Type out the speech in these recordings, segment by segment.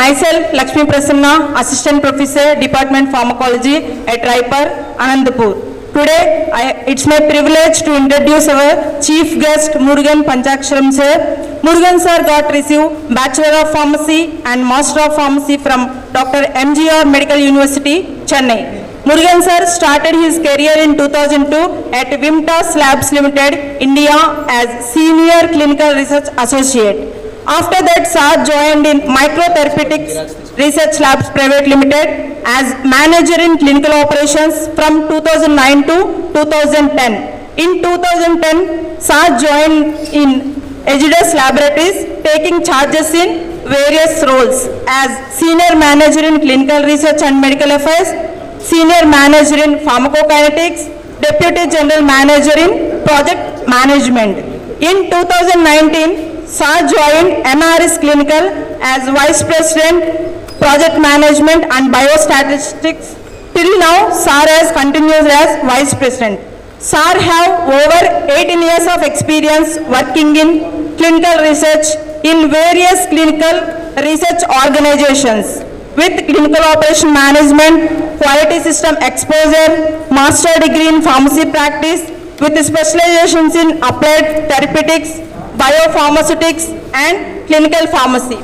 Myself, Lakshmi Prasanna, Assistant Professor, Department Pharmacology at Raipur, Anandapur. Today, it's my privilege to introduce our chief guest, Murugan Panchaksharam sir. Murugan sir got received Bachelor of Pharmacy and Master of Pharmacy from Dr. MGR Medical University, Chennai. Murugan sir started his career in 2002 at Vimtas Labs Limited, India as Senior Clinical Research Associate. After that, sir joined in Microtherapeutics Research Labs Private Limited as Manager in Clinical Operations from 2009 to 2010. In 2010, sir joined in Aegis Laboratories, taking charges in various roles as Senior Manager in Clinical Research and Medical Affairs, Senior Manager in Pharmacokinetics, Deputy General Manager in Project Management. In 2019, sir joined MRS Clinical as Vice President, Project Management and Biostatistics. Till now, sir has continued as Vice President. Sir have over 18 years of experience working in clinical research in various clinical research organizations with clinical operation management, quality system exposure, master degree in pharmacy practice with specializations in applied therapeutics, biopharmaceutics and clinical pharmacy.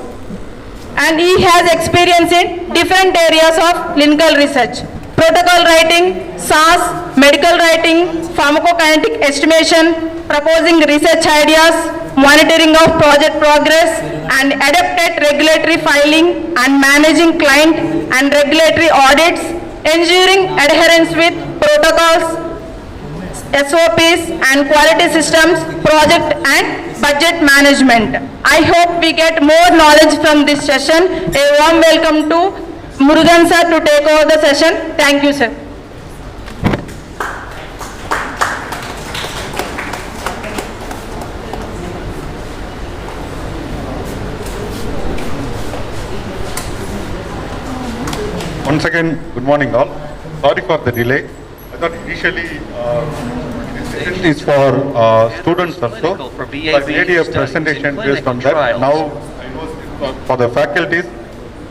And he has experience in different areas of clinical research. Protocol writing, SAS, medical writing, pharmacokinetic estimation, proposing research ideas, monitoring of project progress, and adapted regulatory filing and managing client and regulatory audits, ensuring adherence with protocols, SOPs and quality systems, project and budget management. I hope we get more knowledge from this session. A warm welcome to Murugan sir to take over the session. Thank you, sir. Once again, good morning all. Sorry for the delay. I thought initially this session is for students also. I made a presentation based on that. Now I know for the faculties.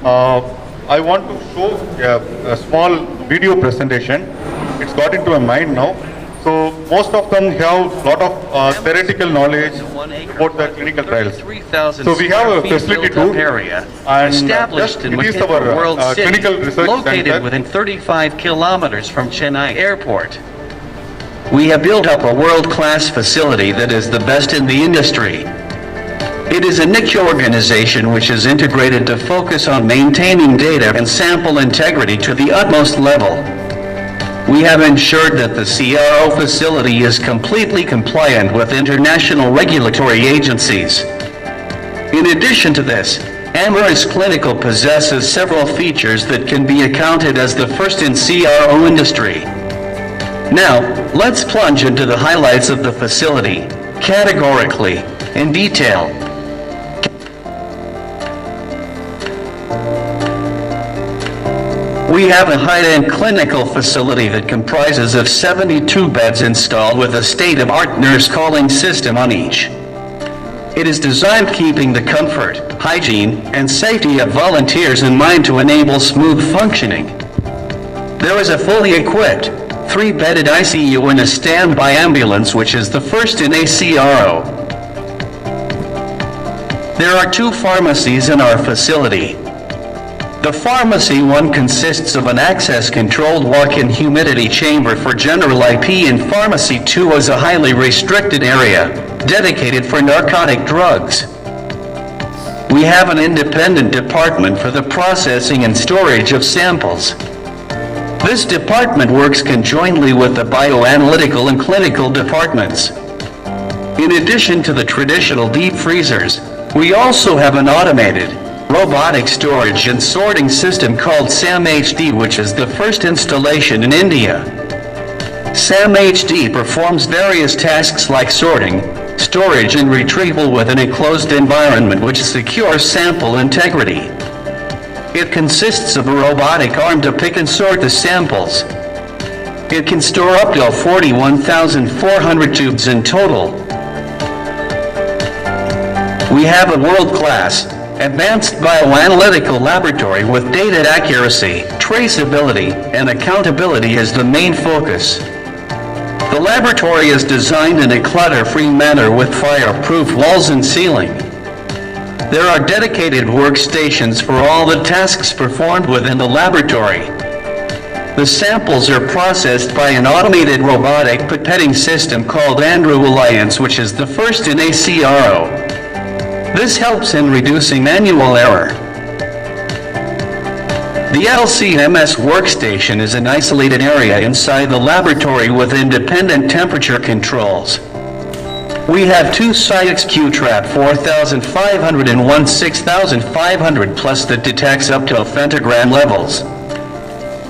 I want to show a small video presentation. It's got into my mind now. So most of them have a lot of theoretical knowledge about the clinical trials. So we have a facility too, and established in it is Macau our World City, clinical research located center. within 35 kilometers from Chennai Airport. We have built up a world-class facility that is the best in the industry. It is a niche organization which is integrated to focus on maintaining data and sample integrity to the utmost level. We have ensured that the CRO facility is completely compliant with international regulatory agencies. In addition to this, Amyris Clinical possesses several features that can be accounted as the first in CRO industry. Now, let's plunge into the highlights of the facility, categorically, in detail. We have a high-end clinical facility that comprises of 72 beds installed with a state-of-art nurse calling system on each. It is designed keeping the comfort, hygiene, and safety of volunteers in mind to enable smooth functioning. There is a fully equipped, 3-bedded ICU and a standby ambulance which is the first in a CRO. There are 2 pharmacies in our facility. The Pharmacy 1 consists of an access-controlled walk-in humidity chamber for general IP, and Pharmacy 2 is a highly restricted area, dedicated for narcotic drugs. We have an independent department for the processing and storage of samples. This department works conjointly with the bioanalytical and clinical departments. In addition to the traditional deep freezers, we also have an automated, robotic storage and sorting system called SAMHD, which is the first installation in India. SAMHD performs various tasks like sorting, storage and retrieval within a closed environment which secures sample integrity. It consists of a robotic arm to pick and sort the samples. It can store up to 41,400 tubes in total. We have a world-class, advanced bioanalytical laboratory with data accuracy, traceability, and accountability is the main focus. The laboratory is designed in a clutter-free manner with fire-proof walls and ceiling. There are dedicated workstations for all the tasks performed within the laboratory. The samples are processed by an automated robotic pipetting system called Andrew Alliance, which is the first in a CRO. This helps in reducing manual error. The LCMS workstation is an isolated area inside the laboratory with independent temperature controls. We have two Cytex Q-Trap 4500 and one 6500 plus that detects up to femtogram levels.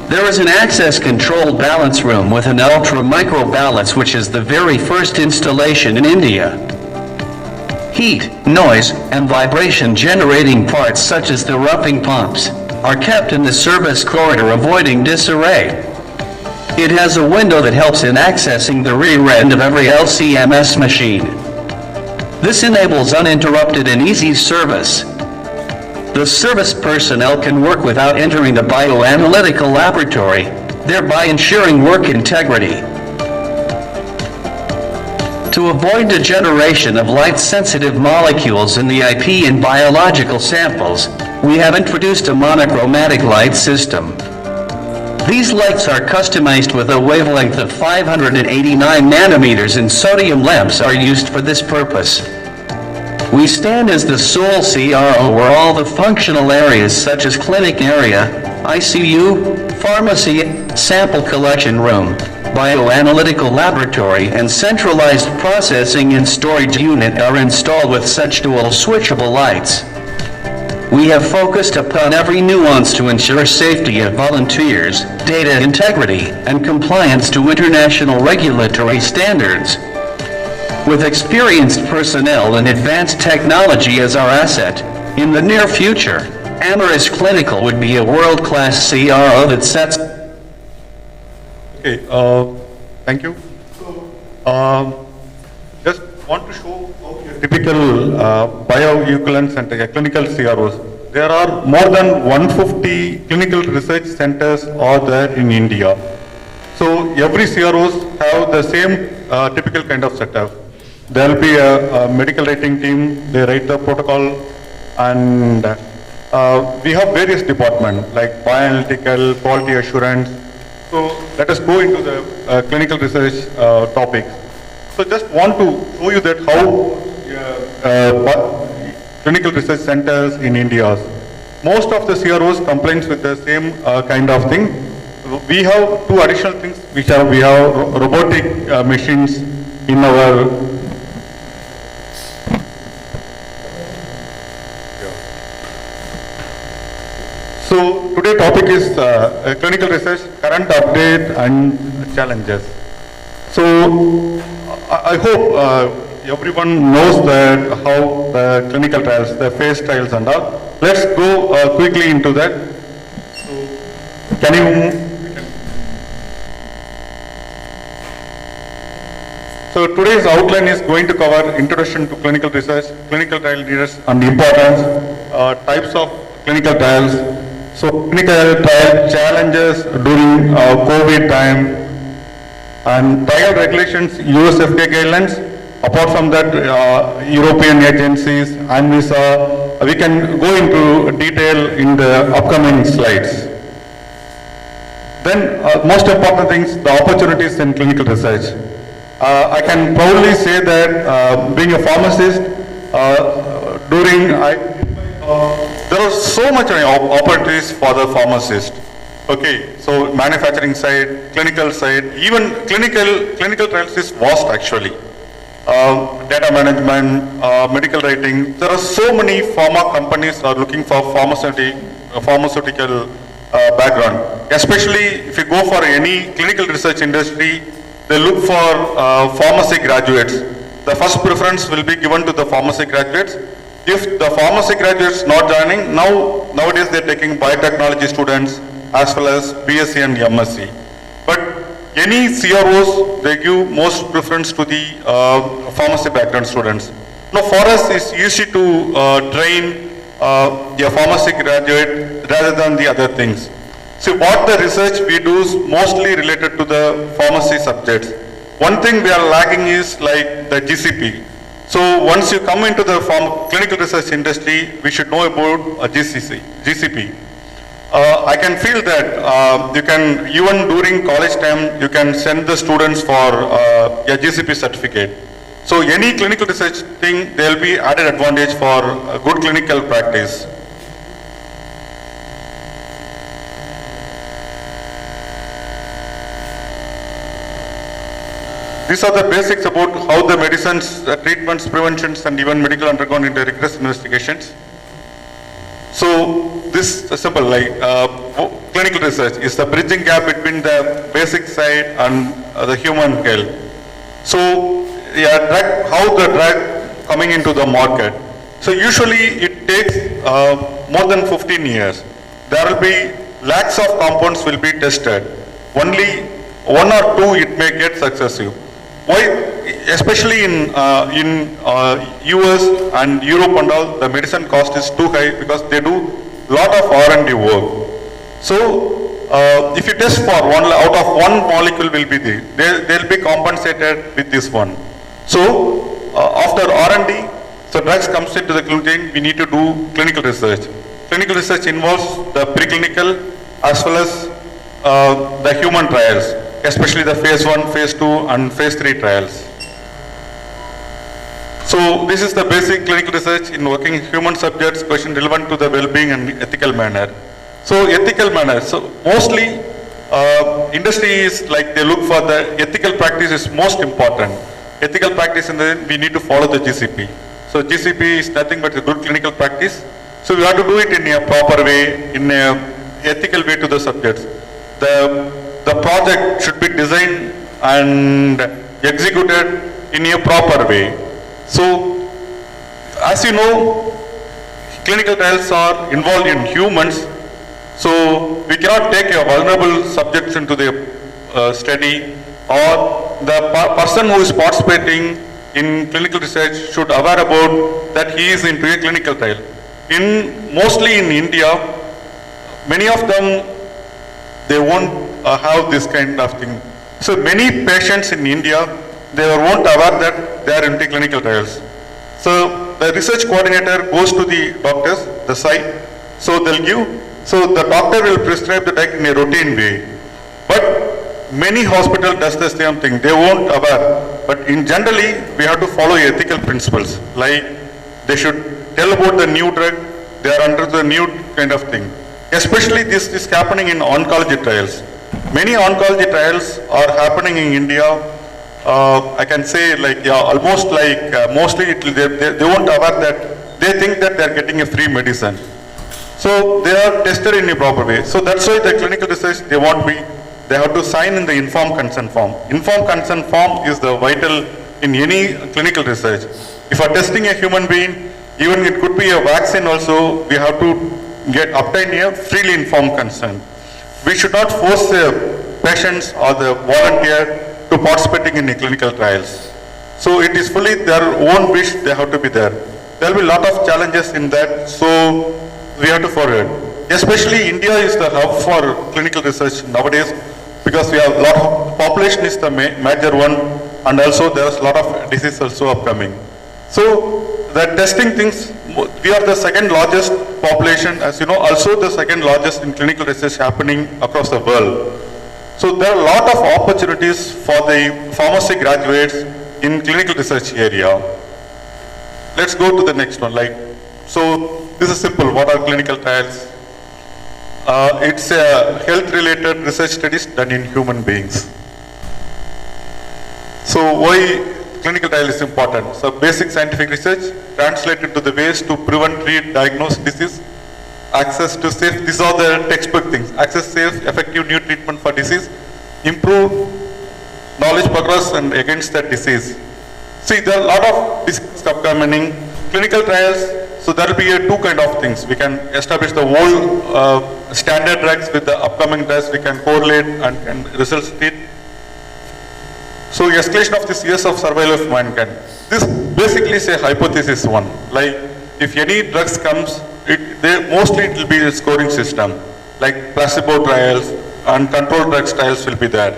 There is an access control balance room with an ultra micro balance, which is the very first installation in India. Heat, noise, and vibration generating parts such as the roughing pumps are kept in the service corridor, avoiding disarray. It has a window that helps in accessing the rear end of every LCMS machine. This enables uninterrupted and easy service. The service personnel can work without entering the bioanalytical laboratory, thereby ensuring work integrity. To avoid the generation of light-sensitive molecules in the IP and biological samples, we have introduced a monochromatic light system. These lights are customized with a wavelength of 589 nanometers, and sodium lamps are used for this purpose. We stand as the sole CRO where all the functional areas such as clinic area, ICU, pharmacy, sample collection room, bioanalytical laboratory, and centralized processing and storage unit are installed with such dual switchable lights. We have focused upon every nuance to ensure safety of volunteers, data integrity, and compliance to international regulatory standards. With experienced personnel and advanced technology as our asset, in the near future, Amyris Clinical would be a world-class CRO that sets... Okay, thank you. Just want to show a typical bioequivalence and clinical CROs. There are more than 150 clinical research centers are there in India. So every CROs have the same typical kind of setup. There will be a medical writing team, they write the protocol, and we have various departments like bioanalytical, quality assurance. So let us go into the clinical research topics. So just want to show you that how clinical research centers in India, most of the CROs complains with the same kind of thing. We have two additional things which are, we have robotic machines in our So today topic is clinical research, current update and challenges. So I hope everyone knows that how the clinical trials, the phase trials and all. Let's go quickly into that. So can you? So today's outline is going to cover introduction to clinical research, clinical trial leaders and importance, types of clinical trials. So clinical trial challenges during COVID time and trial regulations, US FDA guidelines. Apart from that, European agencies, ANVISA, we can go into detail in the upcoming slides. Then most important things, the opportunities in clinical research. I can proudly say that being a pharmacist, there are so much opportunities for the pharmacist. Okay, so manufacturing side, clinical side, even clinical trials is vast actually. Data management, medical writing. There are so many pharma companies are looking for pharmaceutical background. Especially if you go for any clinical research industry, they look for pharmacy graduates. The first preference will be given to the pharmacy graduates. If the pharmacy graduates not joining, nowadays they're taking biotechnology students as well as BSc and MSc. But any CROs, they give most preference to the pharmacy background students. Now for us, it's easy to train a pharmacy graduate rather than the other things. See, what the research we do is mostly related to the pharmacy subjects. One thing we are lacking is like the GCP. So once you come into the clinical research industry, we should know about GCP. I can feel that you can, even during college time, you can send the students for a GCP certificate. So any clinical research thing, there will be added advantage for good clinical practice. These are the basics about how the medicines, treatments, preventions, and even medical undergone into rigorous investigations. So this is simple, like clinical research is the bridging gap between the basic side and the human health. So how the drug coming into the market. So usually it takes more than 15 years. There will be lakhs of compounds will be tested. Only one or two it may get successive. Why? Especially in US and Europe and all, the medicine cost is too high because they do lot of R&D work. So if you test for one out of one molecule will be they'll be compensated with this one. So after R&D, so drugs comes into the clinic, we need to do clinical research. Clinical research involves the preclinical as well as the human trials, especially the phase 1, phase 2 and phase 3 trials. So this is the basic clinical research in working in human subjects, question relevant to the well-being and ethical manner. So ethical manner, so mostly industry is like they look for the ethical practice is most important. Ethical practice, and then we need to follow the GCP. So GCP is nothing but a good clinical practice. So we have to do it in a proper way, in a ethical way to the subjects. The project should be designed and executed in a proper way. So as you know, clinical trials are involved in humans. So we cannot take a vulnerable subject into the study, or the person who is participating in clinical research should aware about that he is into a clinical trial. Mostly in India, many of them, they won't have this kind of thing. So many patients in India, they won't aware that they are into clinical trials. So the research coordinator goes to the doctors, the site, so they'll give, so the doctor will prescribe the drug in a routine way. But many hospitals does the same thing, they won't aware. But in generally, we have to follow ethical principles, like they should tell about the new drug, they are under the new kind of thing. Especially this is happening in oncology trials. Many oncology trials are happening in India. I can say like, yeah, almost like mostly they won't aware that they think that they are getting a free medicine. So they are tested in a proper way. So that's why the clinical research, they have to sign in the informed consent form. Informed consent form is the vital in any clinical research. If we are testing a human being, even it could be a vaccine also, we have to obtain a freely informed consent. We should not force the patients or the volunteer to participating in the clinical trials. So it is fully their own wish, they have to be there. There will be a lot of challenges in that, so we have to forward. Especially India is the hub for clinical research nowadays, because we have a lot of population is the major one, and also there is a lot of disease also upcoming. So the testing things, we are the second largest population, as you know, also the second largest in clinical research happening across the world. So there are a lot of opportunities for the pharmacy graduates in clinical research area. Let's go to the next one. So this is simple. What are clinical trials? It's a health-related research studies done in human beings. So why clinical trial is important? So basic scientific research translated to the ways to prevent, treat, diagnose disease, access to safe, these are the textbook things, access safe, effective new treatment for disease, improve knowledge progress and against that disease. See, there are a lot of diseases upcoming, clinical trials, so there will be two kind of things. We can establish the whole standard drugs with the upcoming drugs, we can correlate and can results it. So escalation of this years of survival of mankind. This basically is a hypothesis one, like if any drugs comes, mostly it will be a scoring system, like placebo trials and controlled drugs trials will be there.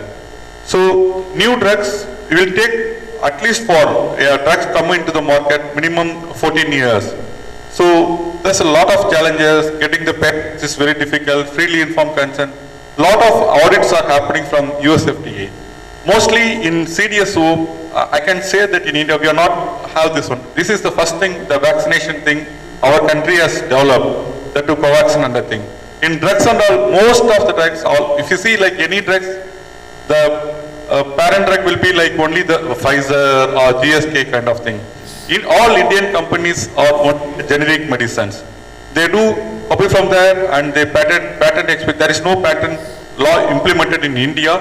So new drugs will take at least for drugs come into the market minimum 14 years. So there's a lot of challenges, getting the patents is very difficult, freely informed consent. Lot of audits are happening from US FDA. Mostly in CDSO, I can say that in India we are not have this one. This is the first thing, the vaccination thing our country has developed, the two Covaxin and the thing. In drugs and all, most of the drugs, if you see like any drugs, the parent drug will be like only the Pfizer or GSK kind of thing. In all Indian companies are generic medicines. They do copy from there and they patent expect. There is no patent law implemented in India.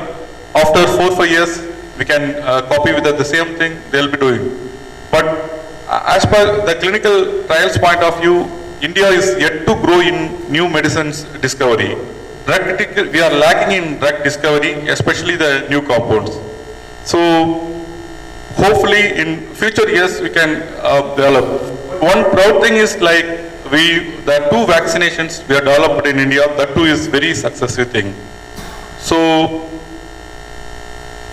After 4-5 years, we can copy with the same thing they'll be doing. But as per the clinical trials point of view, India is yet to grow in new medicines discovery. We are lacking in drug discovery, especially the new compounds. So hopefully in future years we can develop. One proud thing is like the two vaccinations we have developed in India, that too is very successful thing. So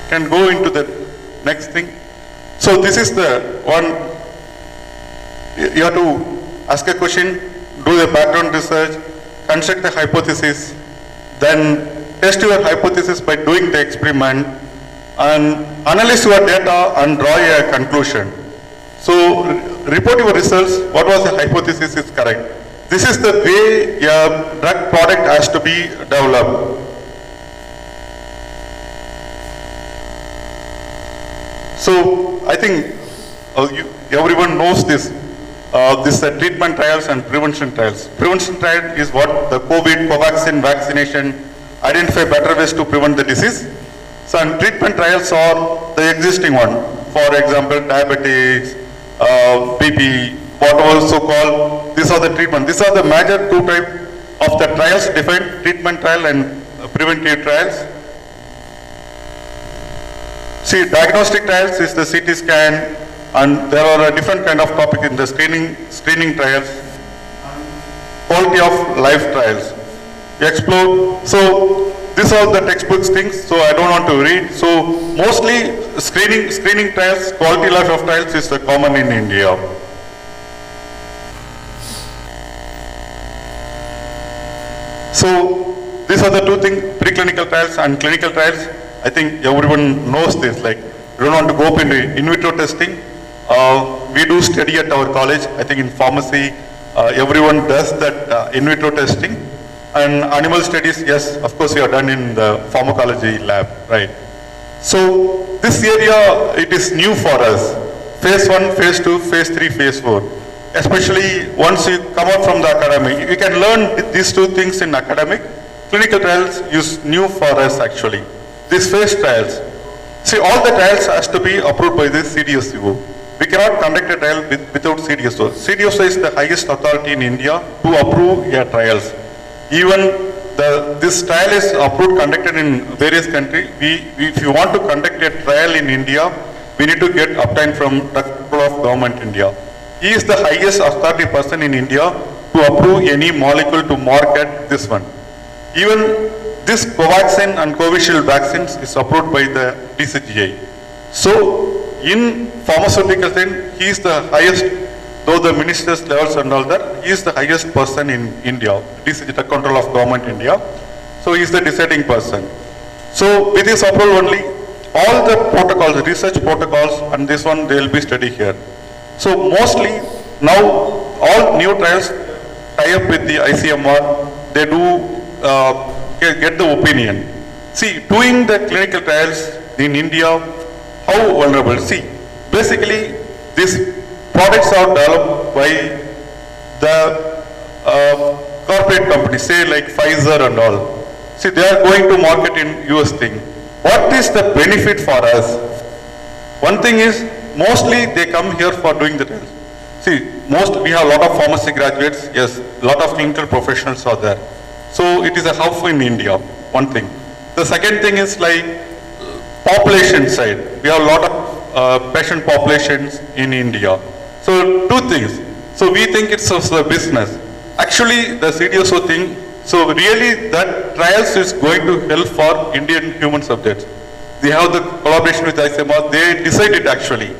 can go into the next thing. So this is the one, you have to ask a question, do the background research, construct the hypothesis, then test your hypothesis by doing the experiment, and analyze your data and draw a conclusion. So report your results, what was the hypothesis is correct. This is the way a drug product has to be developed. So I think everyone knows this. This treatment trials and prevention trials. Prevention trial is what the COVID, Covaxin vaccination, identify better ways to prevent the disease. So and treatment trials are the existing one. For example, diabetes, BP, what also called, these are the treatment. These are the major two types of the trials defined, treatment trial and preventive trials. See, diagnostic trials is the CT scan, and there are a different kind of topic in the screening trials, quality of life trials. We explore, so these are the textbooks things, so I don't want to read. So mostly screening trials, quality life of trials is the common in India. So these are the two things, preclinical trials and clinical trials. I think everyone knows this, like you don't want to go up into in vitro testing. We do study at our college, I think in pharmacy, everyone does that in vitro testing. And animal studies, yes, of course we are done in the pharmacology lab, right? So this area, it is new for us. Phase 1, phase 2, phase 3, phase 4. Especially once you come out from the academic, you can learn these two things in academic. Clinical trials is new for us actually. These phase trials, see all the trials has to be approved by the CDSO. We cannot conduct a trial without CDSO. CDSO is the highest authority in India to approve your trials. Even this trial is approved, conducted in various countries. If you want to conduct a trial in India, we need to get obtained from the control of government India. He is the highest authority person in India to approve any molecule to market this one. Even this Covaxin and Covishield vaccines is approved by the DCGI. So in pharmaceutical thing, he is the highest, though the minister's levels and all that, he is the highest person in India, DCGI, the control of government India. So he is the deciding person. So with this approval only, all the protocols, research protocols and this one, they will be studied here. So mostly now all new trials tie up with the ICMR, they do get the opinion. See, doing the clinical trials in India, how vulnerable? See, basically these products are developed by the corporate companies, say like Pfizer and all. See, they are going to market in US thing. What is the benefit for us? One thing is, mostly they come here for doing the trials. See, we have a lot of pharmacy graduates, yes, a lot of clinical professionals are there. So it is a hub in India, one thing. The second thing is like population side. We have a lot of patient populations in India. So two things. So we think it's a business. Actually, the CDSO thing, so really that trials is going to help for Indian human subjects. They have the collaboration with ICMR, they decide it actually.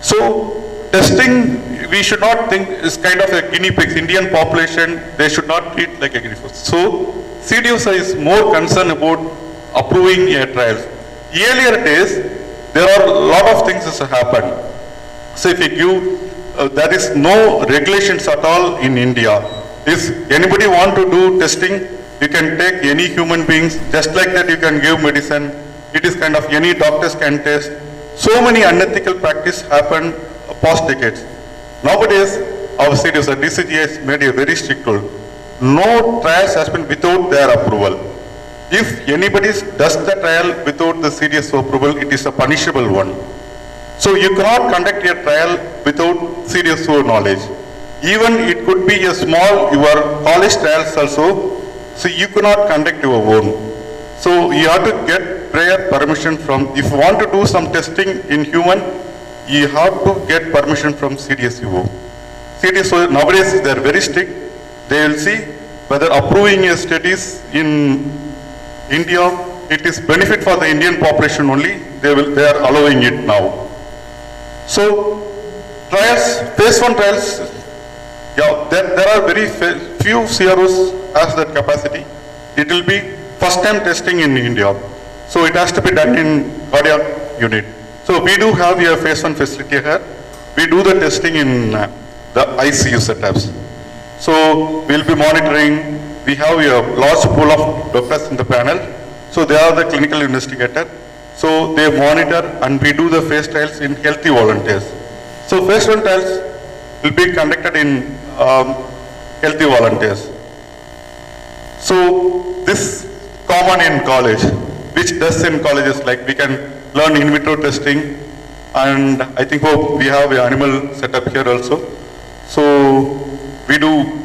So testing, we should not think is kind of a guinea pigs. Indian population, they should not treat like a guinea pigs. So CDSO is more concerned about approving a trials. Earlier days, there are a lot of things that happen. So if you give, there is no regulations at all in India. If anybody want to do testing, you can take any human beings, just like that you can give medicine. It is kind of any doctors can test. So many unethical practice happen past decades. Nowadays, our CDSO, DCGI has made a very strict rule. No trials has been without their approval. If anybody does the trial without the CDSO approval, it is a punishable one. So you cannot conduct a trial without CDSO knowledge. Even it could be a small, your college trials also, so you cannot conduct your own. So you have to get prior permission from, if you want to do some testing in human, you have to get permission from CDSO. CDSO nowadays they are very strict. They will see whether approving a studies in India, it is benefit for the Indian population only, they are allowing it now. So trials, phase 1 trials, yeah, there are very few CROs has that capacity. It will be first time testing in India. So it has to be done in cardiac unit. So we do have a phase 1 facility here. We do the testing in the ICU setups. So we'll be monitoring. We have a large pool of doctors in the panel. So they are the clinical investigator. So they monitor and we do the phase trials in healthy volunteers. So phase 1 trials will be conducted in healthy volunteers. So this common in college, which does in colleges, like we can learn in vitro testing, and I think we have an animal setup here also. So we do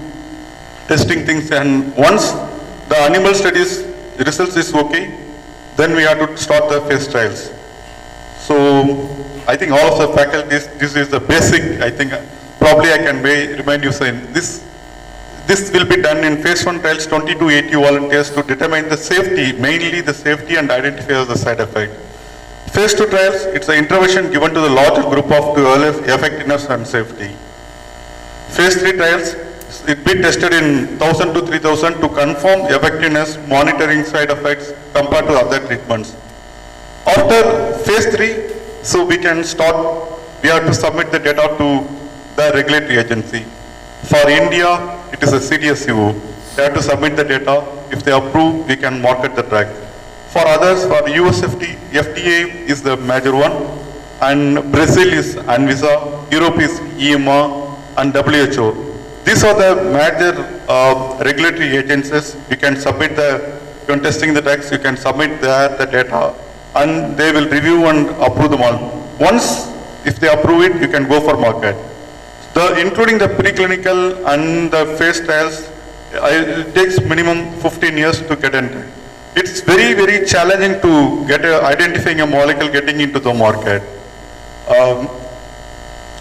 testing things, and once the animal studies results is okay, then we have to start the phase trials. So I think all of the faculties, this is the basic, I think probably I can remind you saying this will be done in phase 1 trials, 20 to 80 volunteers to determine the safety, mainly the safety and identify the side effect. Phase 2 trials, it's an intervention given to the larger group of to evaluate effectiveness and safety. Phase 3 trials, it be tested in 1000 to 3000 to confirm effectiveness, monitoring side effects compared to other treatments. After phase 3, so we can start, we have to submit the data to the regulatory agency. For India, it is a CDSO. They have to submit the data. If they approve, we can market the drug. For others, for US FDA is the major one, and Brazil is ANVISA, Europe is EMA, and WHO. These are the major regulatory agencies. You can submit when testing the drugs, you can submit the data, and they will review and approve them all. Once, if they approve it, you can go for market. Including the preclinical and the phase trials, it takes minimum 15 years to get into. It's very, very challenging to get identifying a molecule getting into the market.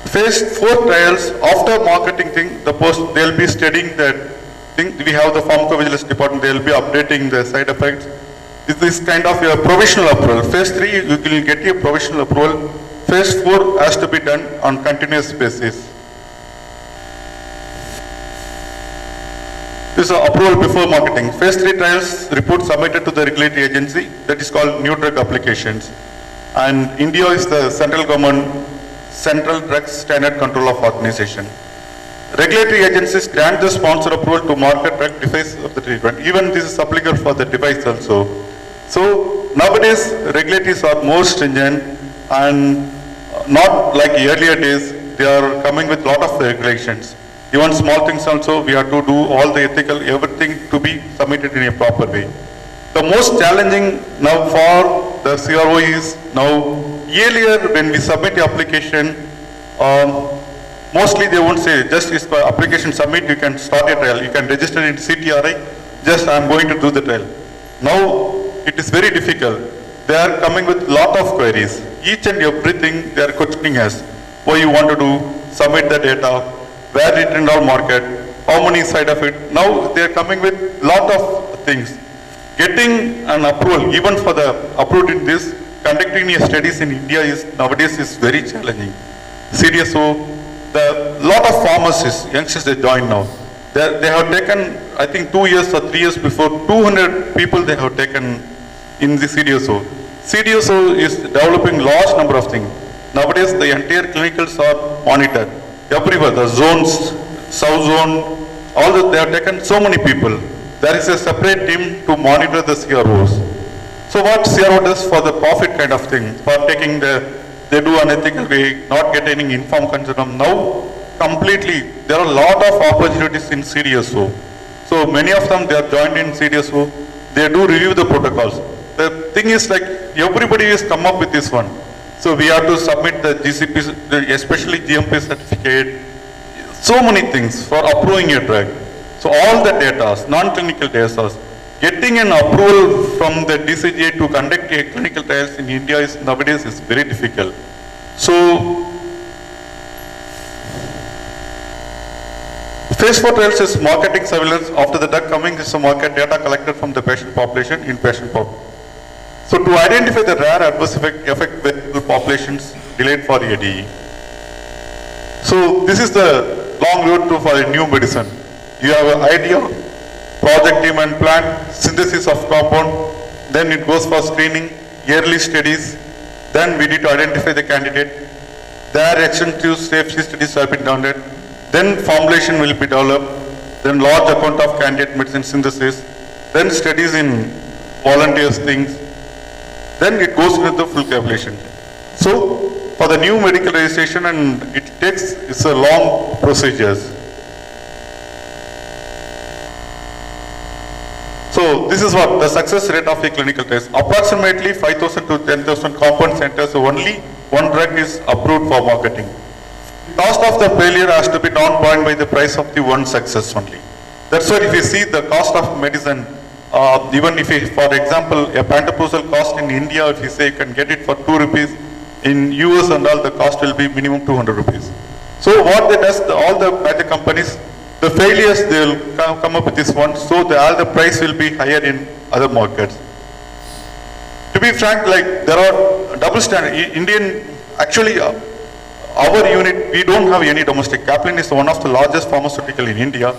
Phase 4 trials, after marketing thing, they'll be studying that thing. We have the pharmacovigilance department, they'll be updating the side effects. This is kind of a provisional approval. Phase 3, you will get a provisional approval. Phase 4 has to be done on continuous basis. This is approval before marketing. Phase 3 trials report submitted to the regulatory agency, that is called new drug applications. And India is the central government, Central Drugs Standard Control of Organization. Regulatory agencies grant the sponsor approval to market drug device of the treatment. Even this is applicable for the device also. So nowadays, regulators are more stringent and not like earlier days, they are coming with lot of regulations. Even small things also, we have to do all the ethical, everything to be submitted in a proper way. The most challenging now for the CRO is now, earlier when we submit the application, mostly they won't say, just is for application submit, you can start a trial, you can register in CTRI, just I'm going to do the trial. Now, it is very difficult. They are coming with lot of queries. Each and everything they are questioning us. What you want to do, submit the data, where it in our market, how many side effects. Now they are coming with lot of things. Getting an approval, even for the approved in this, conducting a studies in India is nowadays is very challenging. CDSO, the lot of pharmacists, youngsters they join now. They have taken, I think 2 years or 3 years before, 200 people they have taken in the CDSO. CDSO is developing large number of things. Nowadays the entire clinicals are monitored. Everywhere, the zones, south zone, all that they have taken so many people. There is a separate team to monitor the CROs. So what CRO does for the profit kind of thing, for taking they do unethical way, not get any informed consent. Now, completely, there are a lot of opportunities in CDSO. So many of them, they are joined in CDSO, they do review the protocols. The thing is like, everybody has come up with this one. So we have to submit the GCP, especially GMP certificate, so many things for approving a drug. So all the data, non-clinical data, getting an approval from the DCGI to conduct a clinical trials in India is nowadays is very difficult. So phase 4 trials is marketing surveillance. After the drug coming is a market data collected from the patient population in patient population. So to identify the rare adverse effect variable populations delayed for ADE. So this is the long road to for a new medicine. You have an idea, project team and plan, synthesis of compound, then it goes for screening, yearly studies, then we need to identify the candidate, their extensive safety studies have been done, then formulation will be developed, then large amount of candidate medicine synthesis, then studies in volunteers things, then it goes into the full calculation. So for the new medical registration, and it's a long procedures. So this is what the success rate of a clinical test. Approximately 5,000 to 10,000 compound centers, so only one drug is approved for marketing. The cost of the failure has to be non-bound by the price of the one success only. That's why if you see the cost of medicine, even if for example, a pantoprazole cost in India, if you say you can get it for 2 rupees, in US and all the cost will be minimum 200 rupees. So what they does, all the major companies, the failures they will come up with this one, so all the price will be higher in other markets. To be frank, like there are double standard. Indian, actually our unit, we don't have any domestic. Kaplan is one of the largest pharmaceutical in India.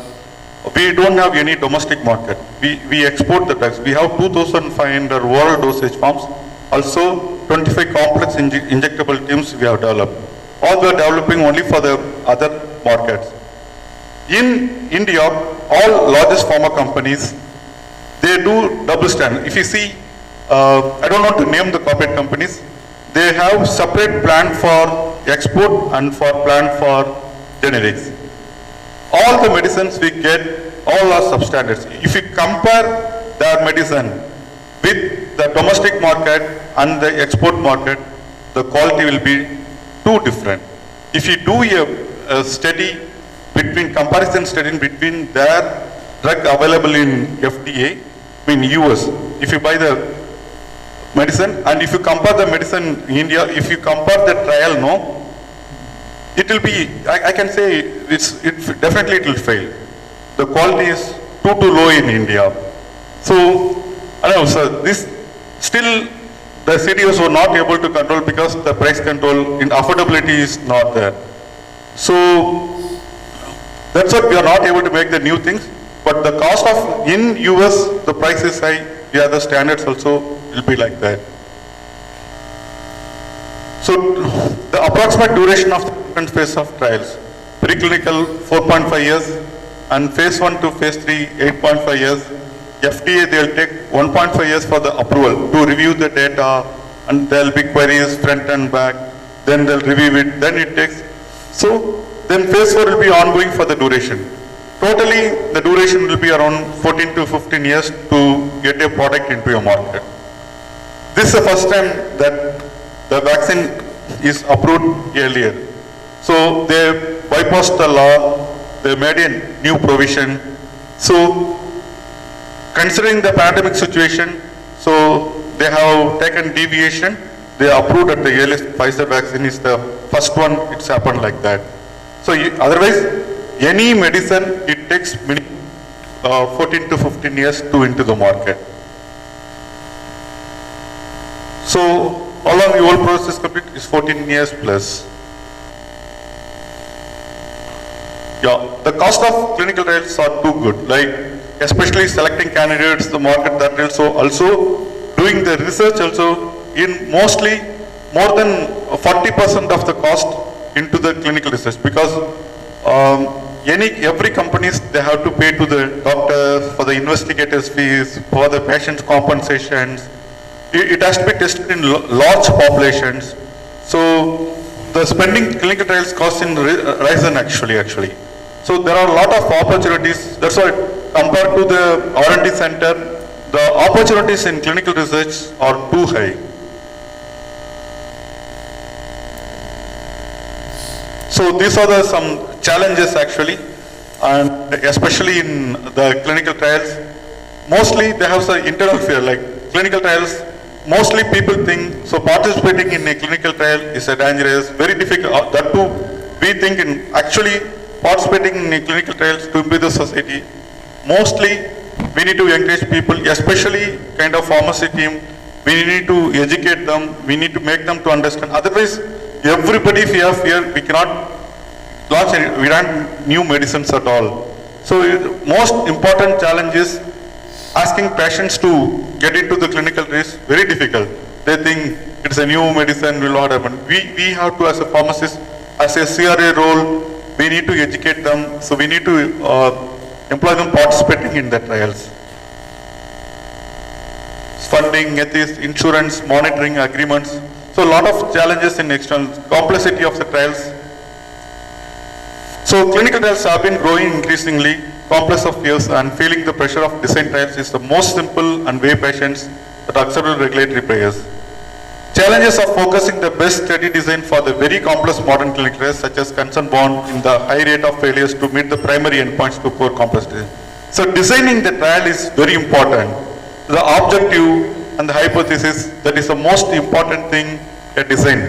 We don't have any domestic market. We export the drugs. We have 2,500 oral dosage forms. Also 25 complex injectable teams we have developed. All we are developing only for the other markets. In India, all largest pharma companies, they do double standard. If you see, I don't want to name the corporate companies, they have separate plan for export and for plan for generics. All the medicines we get, all are substandards. If you compare their medicine with the domestic market and the export market, the quality will be too different. If you do a study comparison study between their drug available in FDA, in US, if you buy the medicine and if you compare the medicine in India, if you compare the trial, no, it will be, I can say, definitely it will fail. The quality is too low in India. So, I don't know, sir, this still the CDOs were not able to control because the price control in affordability is not there. So, that's why we are not able to make the new things, but the cost of, in US, the price is high, yeah, the standards also will be like that. So, the approximate duration of the different phase of trials, preclinical 4.5 years, and phase 1 to phase 3, 8.5 years. FDA, they will take 1.5 years for the approval to review the data, and there will be queries front and back, then they'll review it, then it takes, so, then phase 4 will be ongoing for the duration. Totally, the duration will be around 14 to 15 years to get a product into a market. This is the first time that the vaccine is approved earlier. So they bypassed the law, they made a new provision. So considering the pandemic situation, so they have taken deviation, they approved at the earliest. Pfizer vaccine is the first one, it's happened like that. So otherwise, any medicine, it takes 14 to 15 years to into the market. So, how long the whole process complete is 14 years plus. Yeah, the cost of clinical trials are too good, like especially selecting candidates, the market that also doing the research also in mostly more than 40% of the cost into the clinical research, because every companies, they have to pay to the doctors for the investigators fees, for the patient's compensations. It has to be tested in large populations. So the spending clinical trials costs in risen actually. So there are a lot of opportunities. That's why compared to the R&D center, the opportunities in clinical research are too high. So these are some challenges actually, and especially in the clinical trials. Mostly they have some internal fear, like clinical trials. Mostly people think, so participating in a clinical trial is a dangerous, very difficult. That too, we think in actually participating in a clinical trials to improve the society. Mostly we need to encourage people, especially kind of pharmacy team. We need to educate them. We need to make them to understand. Otherwise, everybody if we have fear, we cannot launch any, we don't new medicines at all. So most important challenge is asking patients to get into the clinical trials, very difficult. They think it's a new medicine, will not happen. We have to, as a pharmacist, as a CRA role, we need to educate them. So we need to employ them participating in the trials. Funding, ethics, insurance, monitoring, agreements. So a lot of challenges in external complexity of the trials. So clinical trials have been growing increasingly complex of years, and feeling the pressure of design trials is the most simple and way patients that acceptable regulatory prayers. Challenges of focusing the best study design for the very complex modern clinical trials, such as concern bound in the high rate of failures to meet the primary endpoints to poor complexity. So designing the trial is very important. The objective and the hypothesis, that is the most important thing a design.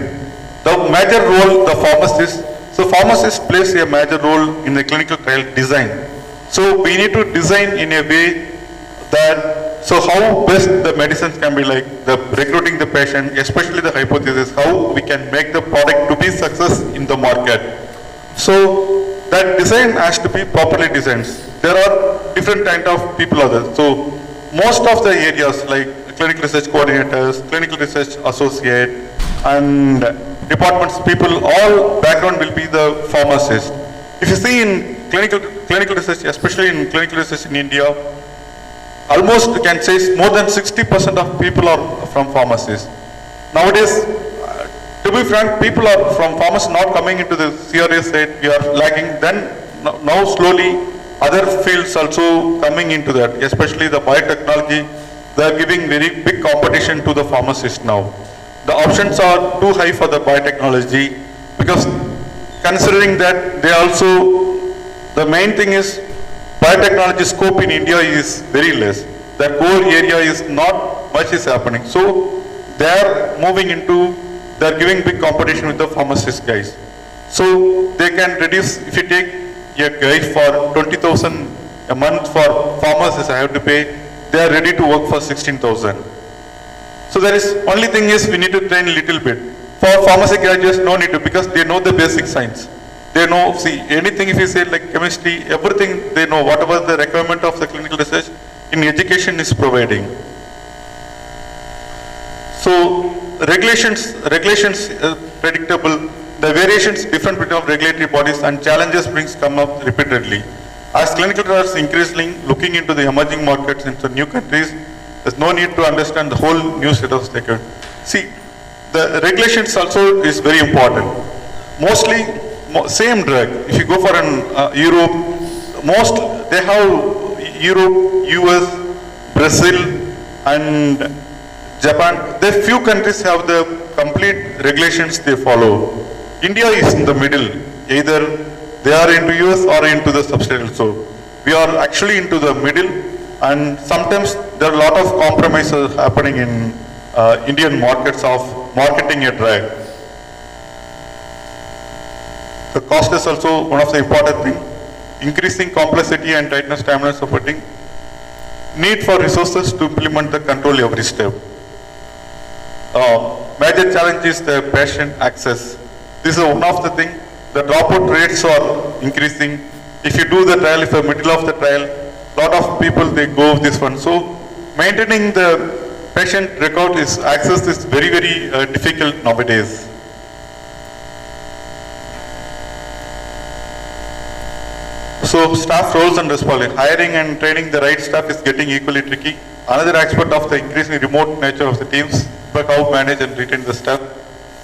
The major role the pharmacist, so pharmacist plays a major role in the clinical trial design. So we need to design in a way that, so how best the medicines can be, like the recruiting the patient, especially the hypothesis, how we can make the product to be success in the market. So that design has to be properly designed. There are different kind of people are there. So most of the areas like clinical research coordinators, clinical research associate, and departments people, all background will be the pharmacist. If you see in clinical research, especially in clinical research in India, almost you can say more than 60% of people are from pharmacies. Nowadays, to be frank, people are from pharmacy not coming into the CRA side, we are lagging. Then now slowly other fields also coming into that, especially the biotechnology. They are giving very big competition to the pharmacists now. The options are too high for the biotechnology, because considering that they also, the main thing is biotechnology scope in India is very less. The core area is not much is happening. So they are moving into, they are giving big competition with the pharmacist guys. So they can reduce, if you take a guy for 20,000 a month for pharmacists I have to pay, they are ready to work for 16,000. So there is, only thing is we need to train a little bit. For pharmacy graduates, no need to, because they know the basic science. They know, see, anything if you say like chemistry, everything they know, whatever the requirement of the clinical research in education is providing. So regulations predictable, the variations different between regulatory bodies and challenges come up repeatedly. As clinical trials increasingly looking into the emerging markets into new countries, there's no need to understand the whole new set of stakeholders. See, the regulations also is very important. Mostly, same drug. If you go for an Europe, most they have Europe, US, Brazil, and Japan. The few countries have the complete regulations they follow. India is in the middle. Either they are into US or into the substantial. So we are actually into the middle, and sometimes there are a lot of compromises happening in Indian markets of marketing a drug. The cost is also one of the important things. increasing complexity and tightness timelines supporting, need for resources to implement the control every step. Major challenge is the patient access. This is one of the things. The dropout rates are increasing. If you do the trial, if you're middle of the trial, lot of people they go with this one. So maintaining the patient record is access is very difficult nowadays. So staff roles and responsibility. Hiring and training the right staff is getting equally tricky. Another aspect of the increasingly remote nature of the teams, but how manage and retain the staff.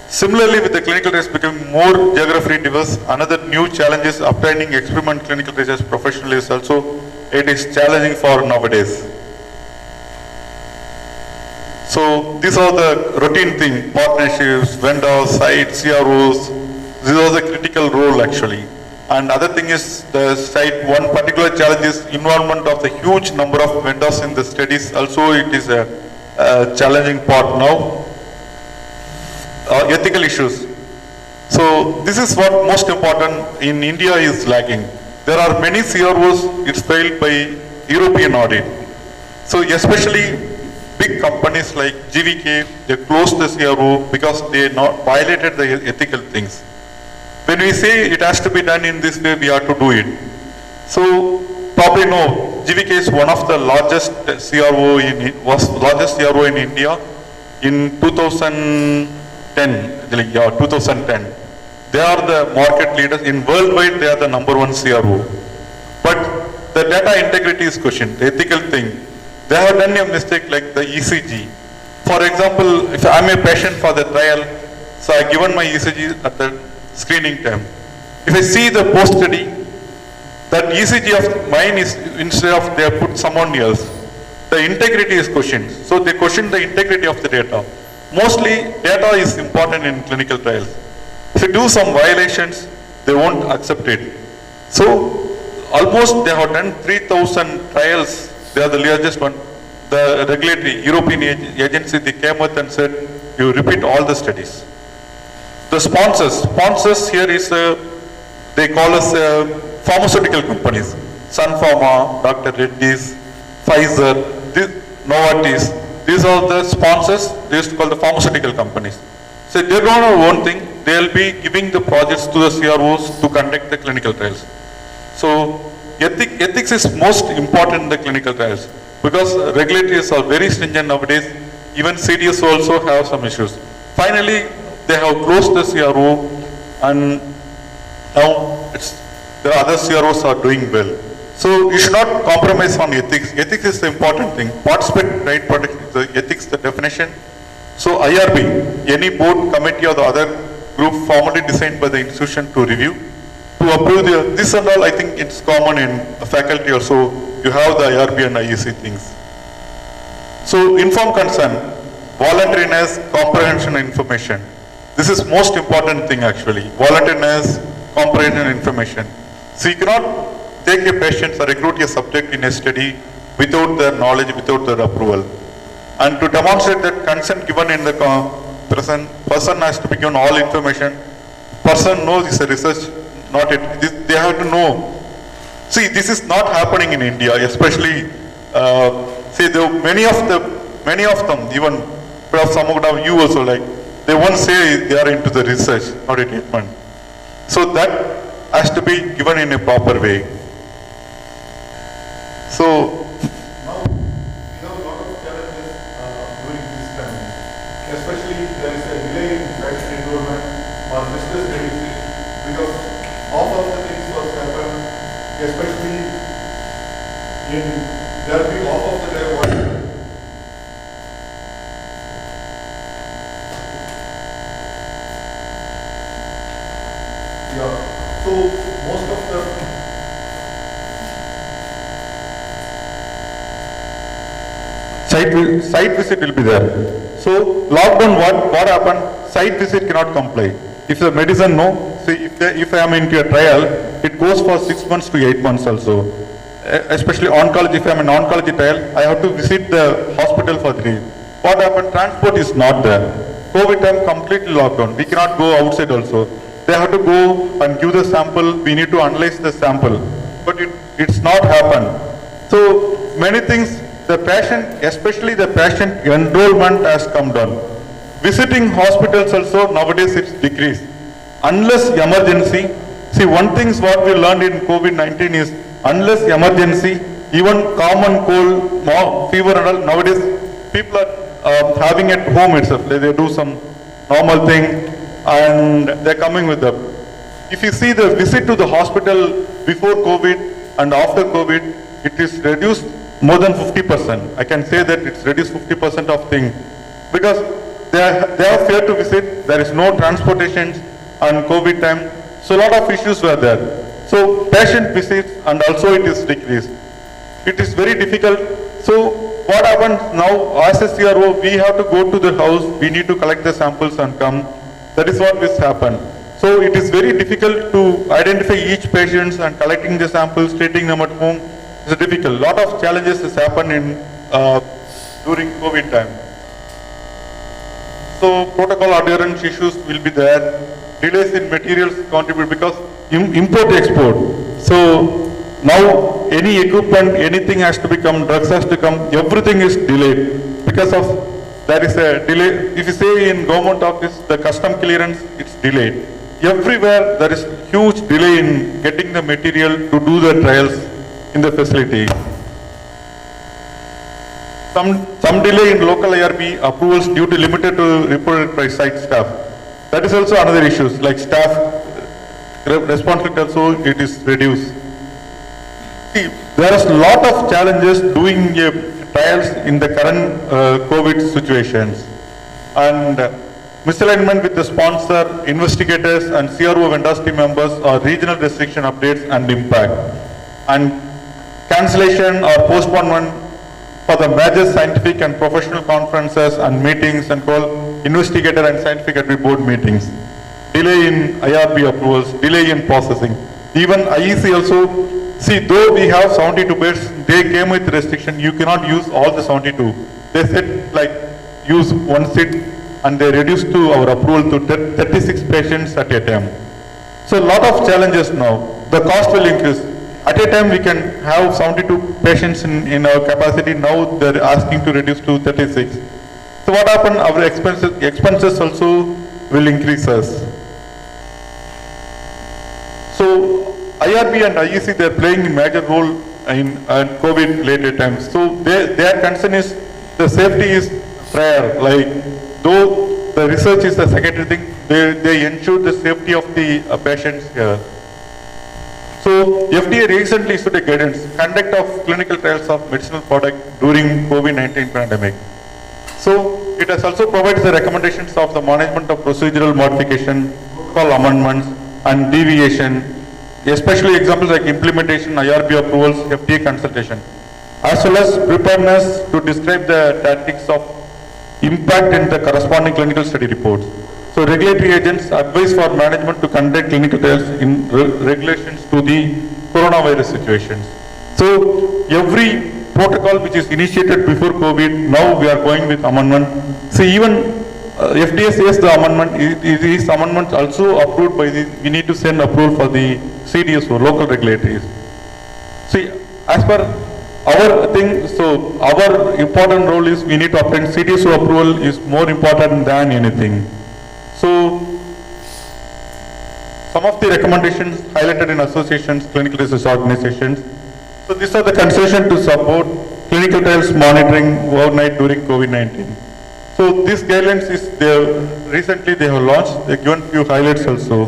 Similarly, with the clinical trials becoming more geographically diverse, another new challenge is obtaining experiment clinical research professionally is also, it is challenging for nowadays. So these are the routine thing, partnerships, vendors, sites, CROs, these are the critical role actually. And other thing is the site, one particular challenge is involvement of the huge number of vendors in the studies. Also it is a challenging part now. Ethical issues. So this is what most important in India is lacking. There are many CROs, it's failed by European audit. So especially big companies like GVK, they closed the CRO because they not violated the ethical things. When we say it has to be done in this way, we have to do it. So probably know, GVK is one of the largest CRO in India in 2010. They are the market leaders in worldwide. They are the #1 CRO. But the data integrity is questioned. The ethical thing. They have done a mistake like the ECG. For example, if I'm a patient for the trial, so I given my ECG at the screening time. If I see the post study, that ECG of mine is instead of they have put someone else, the integrity is questioned. So they question the integrity of the data. Mostly data is important in clinical trials. If you do some violations, they won't accept it. So almost they have done 3,000 trials. They are the largest one. The regulatory European agency, they came out and said, you repeat all the studies. The sponsors here is, they call us pharmaceutical companies. Sun Pharma, Dr. Reddy's, Pfizer, Novartis. These are the sponsors, they used to call the pharmaceutical companies. So they don't have one thing, they'll be giving the projects to the CROs to conduct the clinical trials. So ethics is most important in the clinical trials because regulators are very stringent nowadays. Even CDS also have some issues. Finally, they have closed the CRO and now the other CROs are doing well. So you should not compromise on ethics. Ethics is the important thing. Participant right product, the ethics, the definition. So IRB, any board, committee or the other group formally designed by the institution to review, to approve this and all. I think it's common in faculty also. You have the IRB and IEC things. So informed consent, voluntariness, comprehension information. This is most important thing actually. Voluntariness, comprehension information. So you cannot take a patient or recruit a subject in a study without their knowledge, without their approval. And to demonstrate that consent given in the person has to be given all information. Person knows it's a research, not it. They have to know. See, this is not happening in India, especially. See, many of them, even some of you also like, they won't say they are into the research, not a treatment. So that has to be given in a proper way. So now we have a lot of challenges during this time. Especially there is a delay in vaccine enrollment or business deficit because all of the things was happened, especially in there will be off of the day one. Yeah. So most of the site visit will be there. So lockdown, what happened? Site visit cannot comply. If the medicine no, see if I am into a trial, it goes for 6 months to 8 months also. Especially oncology, if I am in oncology trial, I have to visit the hospital for 3. What happened? Transport is not there. COVID time completely locked down. We cannot go outside also. They have to go and give the sample. We need to analyze the sample. but it's not happened. So many things, the patient, especially the patient enrollment has come down. Visiting hospitals also nowadays it's decreased. Unless emergency, see one thing what we learned in COVID-19 is unless emergency, even common cold, fever and all, nowadays people are having at home itself. They do some normal thing and they're coming with them. If you see the visit to the hospital before COVID and after COVID, it is reduced more than 50%. I can say that it's reduced 50% of thing because they are fear to visit. There is no transportation on COVID time. So a lot of issues were there. So patient visits and also it is decreased. It is very difficult. So what happens now as a CRO, we have to go to the house, we need to collect the samples and come. That is what has happened. So it is very difficult to identify each patient and collecting the samples, treating them at home. It's difficult. Lot of challenges has happened in during COVID time. So protocol adherence issues will be there. Delays in materials contribute because import-export. So now any equipment, anything has to become, drugs has to come, everything is delayed. Because of, there is a delay. If you say in government office, the custom clearance, it's delayed. Everywhere there is huge delay in getting the material to do the trials in the facility. Some delay in local IRB approvals due to limited to reported by site staff. That is also another issue, like staff responsibility also it is reduced. See, there is a lot of challenges doing trials in the current COVID situations. And misalignment with the sponsor, investigators and CRO vendors team members or regional restriction updates and impact. And cancellation or postponement for the major scientific and professional conferences and meetings and call investigator and scientific advisory board meetings. Delay in IRB approvals, delay in processing. Even IEC also, see though we have 72 beds, they came with restriction, you cannot use all the 72. They said like use one seat and they reduced to our approval to 36 patients at a time. So a lot of challenges now. The cost will increase. At a time we can have 72 patients in our capacity, now they're asking to reduce to 36. So what happened? Our expenses also will increase us. So IRB and IEC, they're playing a major role in COVID related times. So their concern is the safety is prior, like though the research is the secondary thing, they ensure the safety of the patients here. So FDA recently issued a guidance, conduct of clinical trials of medicinal product during COVID-19 pandemic. So it has also provided the recommendations of the management of procedural modification, protocol amendments and deviation, especially examples like implementation, IRB approvals, FDA consultation, as well as preparedness to describe the tactics of impact in the corresponding clinical study reports. So regulatory agents advise for management to conduct clinical trials in regulations to the coronavirus situations. So every protocol which is initiated before COVID, now we are going with amendment. See even FDA says the amendment, these amendments also approved by the, we need to send approval for the CDSO, local regulators. See, as per our thing, so our important role is we need to obtain CDSO approval is more important than anything. So, some of the recommendations highlighted in associations, clinical research organizations. So, these are the consultation to support clinical trials monitoring overnight during COVID-19. So, these guidelines is recently they have launched. They have given few highlights also.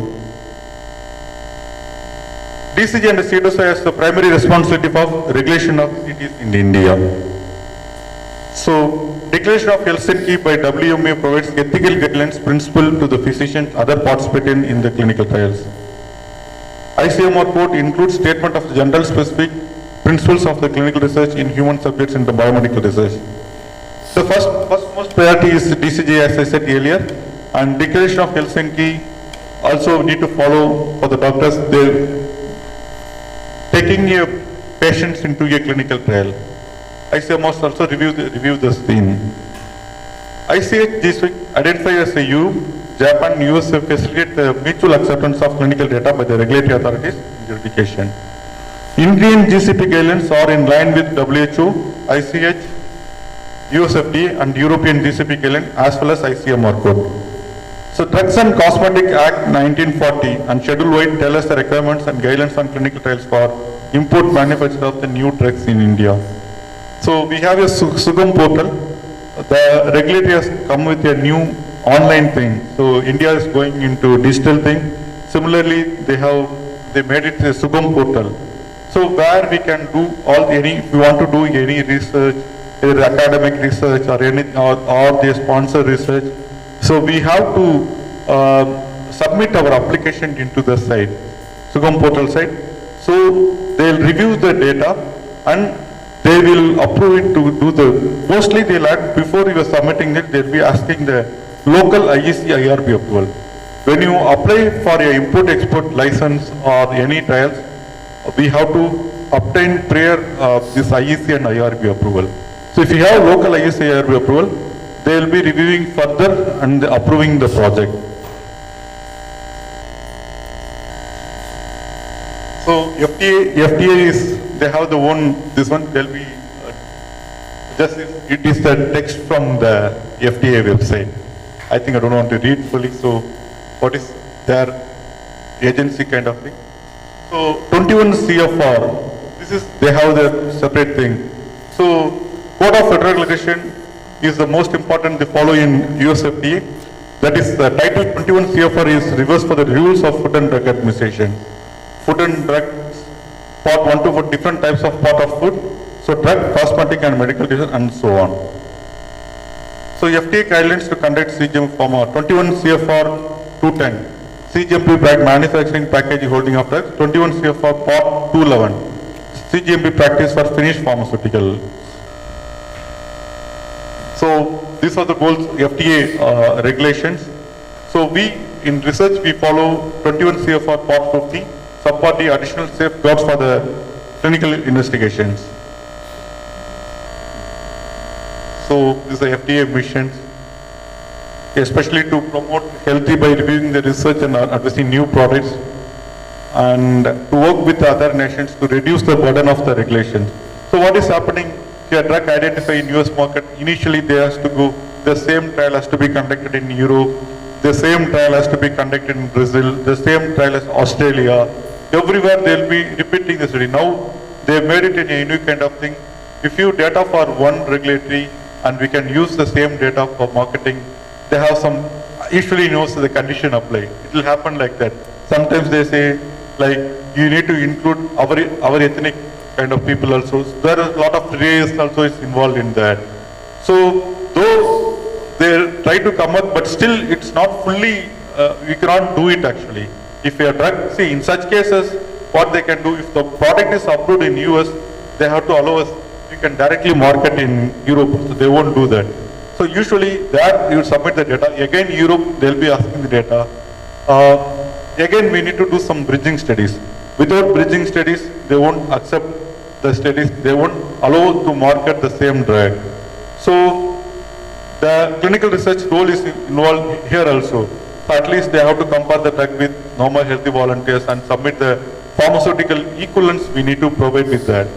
DCG and CDSO has the primary responsibility for regulation of CTs in India. So, Declaration of Helsinki by WMA provides ethical guidelines principle to the physicians, other participants in the clinical trials. ICMR report includes statement of the general specific principles of the clinical research in human subjects in the biomedical research. The first most priority is DCG, as I said earlier, and Declaration of Helsinki also need to follow for the doctors. They're taking patients into a clinical trial. ICMR must also review this thing. ICH this week identified as a EU, Japan, US facilitate the mutual acceptance of clinical data by the regulatory authorities in jurisdiction. Indian GCP guidelines are in line with WHO, ICH, USFDA and European GCP guideline as well as ICMR code. So Drugs and Cosmetic Act 1940 and Schedule Y tell us the requirements and guidelines on clinical trials for import manufacture of the new drugs in India. So we have a Sugam portal. The regulator has come with a new online thing. So India is going into digital thing. Similarly, they made it a Sugam portal. So where we can do if you want to do any research, either academic research or the sponsor research. So we have to submit our application into the site, Sugam portal site. So they'll review the data and they will approve it to do mostly they'll ask, before you are submitting it, they'll be asking the local IEC IRB approval. When you apply for your import-export license or any trials, we have to obtain prior this IEC and IRB approval. So if you have local IEC IRB approval, they will be reviewing further and approving the project. So FDA is, they have the this one, they'll be, it is the text from the FDA website. I think I don't want to read fully, so what is their agency kind of thing. So 21 CFR, they have the separate thing. So Code of Federal Regulation is the most important they follow in USFDA. That is the title 21 CFR is reverse for the rules of Food and Drug Administration. Food and drugs, part 1 to 4 different types of part of food. So drug, cosmetic and medical devices and so on. So FDA guidelines to conduct CGMP Pharma 21 CFR 210. CGMP brand manufacturing packaging holding of drugs 21 CFR part 211. CGMP practice for finished pharmaceutical. So these are the goals FDA regulations. So in research we follow 21 CFR part 50, subpart D additional safeguards for the clinical investigations. So these are FDA missions, especially to promote healthy by reviewing the research and advancing new products, and to work with other nations to reduce the burden of the regulations. So what is happening? If a drug identified in US market, initially there has to go, the same trial has to be conducted in Europe, the same trial has to be conducted in Brazil, the same trial as Australia. Everywhere they will be repeating the study. Now they have made it in a unique kind of thing. If you data for one regulatory and we can use the same data for marketing, they have some, usually knows the condition apply. It will happen like that. Sometimes they say like you need to include our ethnic kind of people also. So there are a lot of race also is involved in that. So though they try to come up, but still it's not fully, we cannot do it actually. If a drug, see in such cases, what they can do, if the product is approved in US, they have to allow us, we can directly market in Europe, so they won't do that. So usually there you submit the data, again Europe, they'll be asking the data. Again we need to do some bridging studies. Without bridging studies, they won't accept the studies, they won't allow to market the same drug. So the clinical research role is involved here also. So at least they have to compare the drug with normal healthy volunteers and submit the pharmaceutical equivalents we need to provide with that.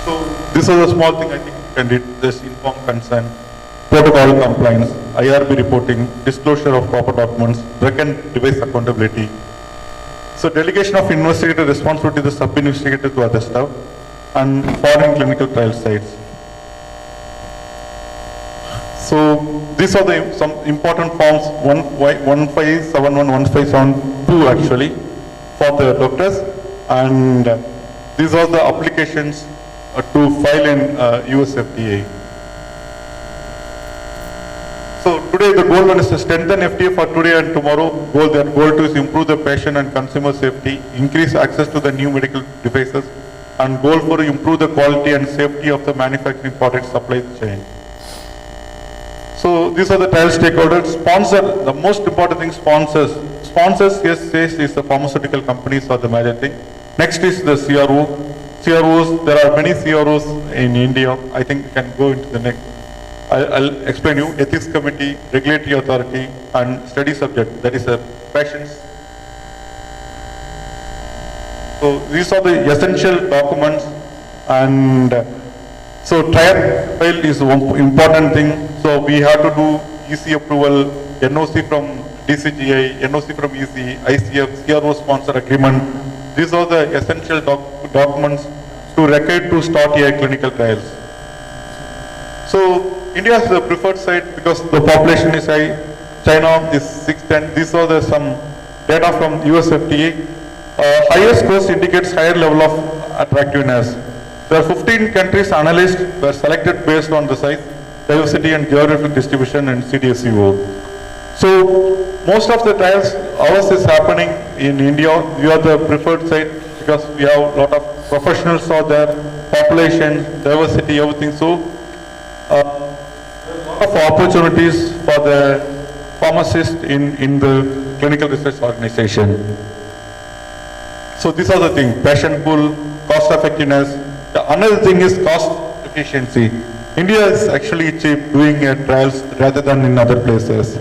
So this is a small thing I think you can read, this informed consent, protocol compliance, IRB reporting, disclosure of proper documents, drug and device accountability. So delegation of investigator responsibility to the sub-investigator to other staff and foreign clinical trial sites. So these are some important forms, 1571, 1572 actually for the doctors, and these are the applications to file in USFDA. So today the goal one is to strengthen FDA for today and tomorrow. Their goal two is improve the patient and consumer safety, increase access to the new medical devices, and goal four improve the quality and safety of the manufacturing product supply chain. So these are the trial stakeholders. Sponsor, the most important thing, sponsors. Sponsors, yes, says is the pharmaceutical companies are the major thing. Next is the CRO. CROs, there are many CROs in India. I think we can go into the next. I'll explain you. Ethics committee, regulatory authority, and study subject. That is a patients. So these are the essential documents, and so trial is one important thing. So we have to do EC approval, NOC from DCGI, NOC from EC, ICF, CRO sponsor agreement. These are the essential documents to record to start a clinical trials. So India is the preferred site because the population is high. China is 610. These are some data from US FDA. Higher scores indicates higher level of attractiveness. There are 15 countries analyzed were selected based on the size, diversity and geographic distribution and CDSCO. So most of the trials, ours is happening in India. We are the preferred site because we have a lot of professionals out there, population, diversity, everything. So a lot of opportunities for the pharmacist in the clinical research organization. So these are the things: patient pool, cost effectiveness. Another thing is cost efficiency. India is actually cheap doing trials rather than in other places.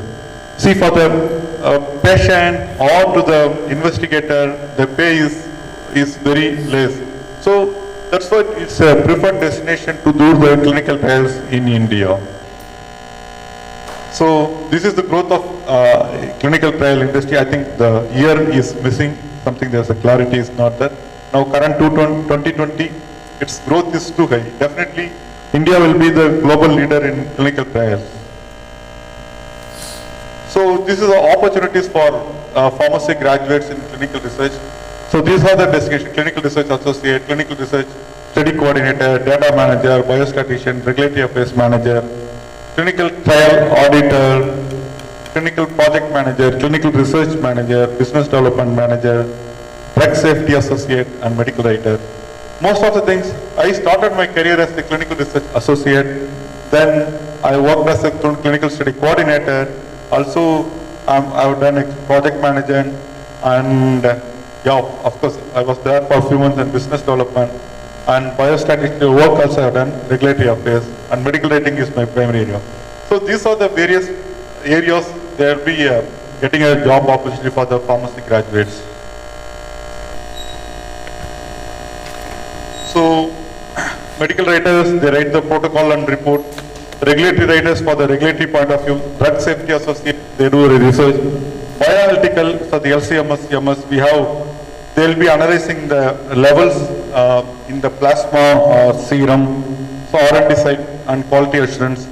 See, for the patient or to the investigator, the pay is very less. So that's why it's a preferred destination to do the clinical trials in India. So this is the growth of clinical trial industry. I think the year is missing something. There's a clarity is not there. Now current 2020, its growth is too high. Definitely, India will be the global leader in clinical trials. So this is the opportunities for pharmacy graduates in clinical research. So these are the designations: clinical research associate, clinical research study coordinator, data manager, biostatistician, regulatory affairs manager, clinical trial auditor, clinical project manager, clinical research manager, business development manager, drug safety associate and medical writer. Most of the things, I started my career as a clinical research associate, then I worked as a clinical study coordinator. Also, I've done a project manager, and yeah, of course, I was there for a few months in business development, and biostatistical work also I've done, regulatory affairs, and medical writing is my primary area. So these are the various areas there will be getting a job opportunity for the pharmacy graduates. So medical writers, they write the protocol and report. Regulatory writers for the regulatory point of view. Drug safety associate, they do research. Bioanalytical, so the LCMS, MS, they will be analyzing the levels in the plasma or serum, so R&D side and quality assurance.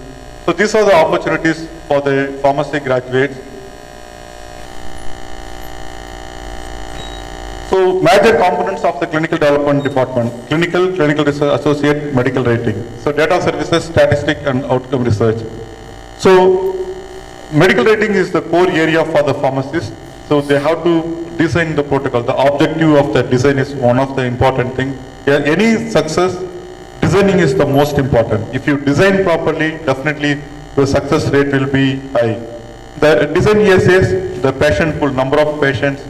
So these are the opportunities for the pharmacy graduates. So major components of the clinical development department: clinical research associate, medical writing. So data services, statistic and outcome research. So medical writing is the core area for the pharmacist. So they have to design the protocol. The objective of the design is one of the important things. Any success, designing is the most important. If you design properly, definitely the success rate will be high. The design here says the patient pool, number of patients,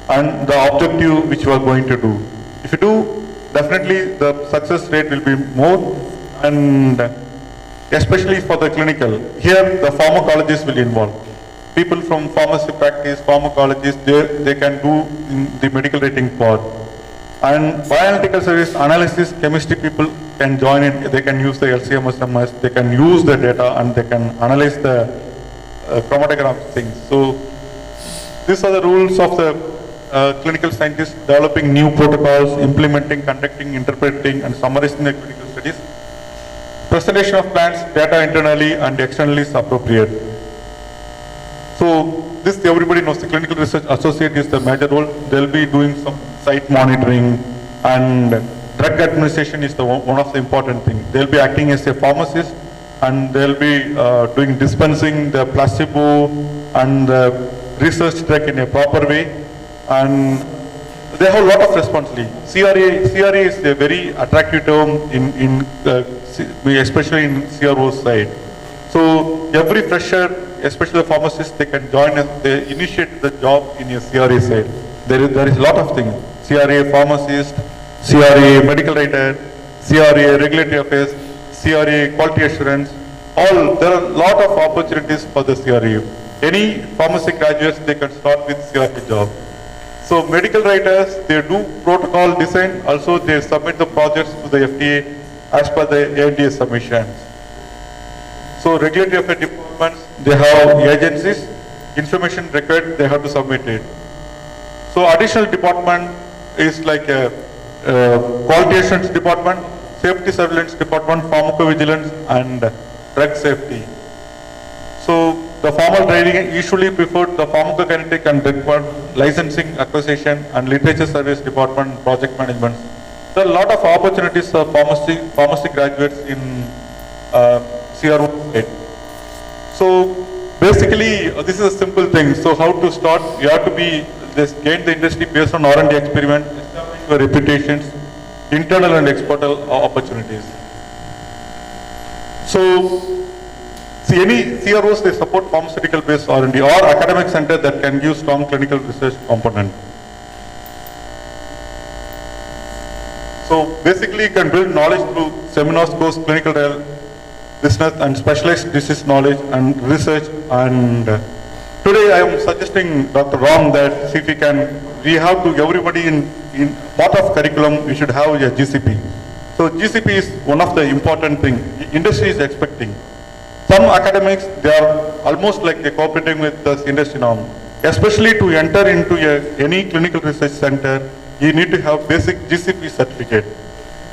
and the objective which you are going to do. If you do, definitely the success rate will be more, and especially for the clinical. Here the pharmacologists will involve. People from pharmacy practice, pharmacologists, they can do in the medical writing part. And bioanalytical service analysis, chemistry people can join in. They can use the LCMS, they can use the data and they can analyze the chromatogram things. So these are the rules of the clinical scientists: developing new protocols, implementing, conducting, interpreting and summarizing the clinical studies. Presentation of plans, data internally and externally is appropriate. So this everybody knows. The clinical research associate is the major role. They'll be doing some site monitoring, and drug administration is one of the important things. They'll be acting as a pharmacist, and they'll be doing dispensing the placebo and the research drug in a proper way. And they have a lot of responsibility. CRA is a very attractive term especially in CRO side. So every fresher, especially the pharmacist, they can join and they initiate the job in a CRA side. There is a lot of things: CRA pharmacist, CRA medical writer, CRA regulatory affairs, CRA quality assurance. There are a lot of opportunities for the CRA. Any pharmacy graduates, they can start with CRA job. So medical writers, they do protocol design, also they submit the projects to the FDA as per the ANDA submissions. So regulatory affairs departments, they have agencies, information required, they have to submit it. So additional department is like a quality assurance department, safety surveillance department, pharmacovigilance and drug safety. So the formal training usually preferred the pharmacokinetic and drug licensing, acquisition and literature service department, project management. There are a lot of opportunities for pharmacy graduates in CRO. So basically this is a simple thing. So how to start? You have to be gain the industry based on R&D experiment, establish your reputations, internal and external opportunities. So, see, any CROs, they support pharmaceutical based R&D or academic center that can give strong clinical research component. So basically you can build knowledge through seminars, course, clinical trial, business and specialized disease knowledge and research. And today I am suggesting Dr. Ram that if we have to everybody in part of curriculum, we should have a GCP. So GCP is one of the important thing industry is expecting. Some academics, they are almost like they're cooperating with the industry norm. Especially to enter into any clinical research center, you need to have basic GCP certificate.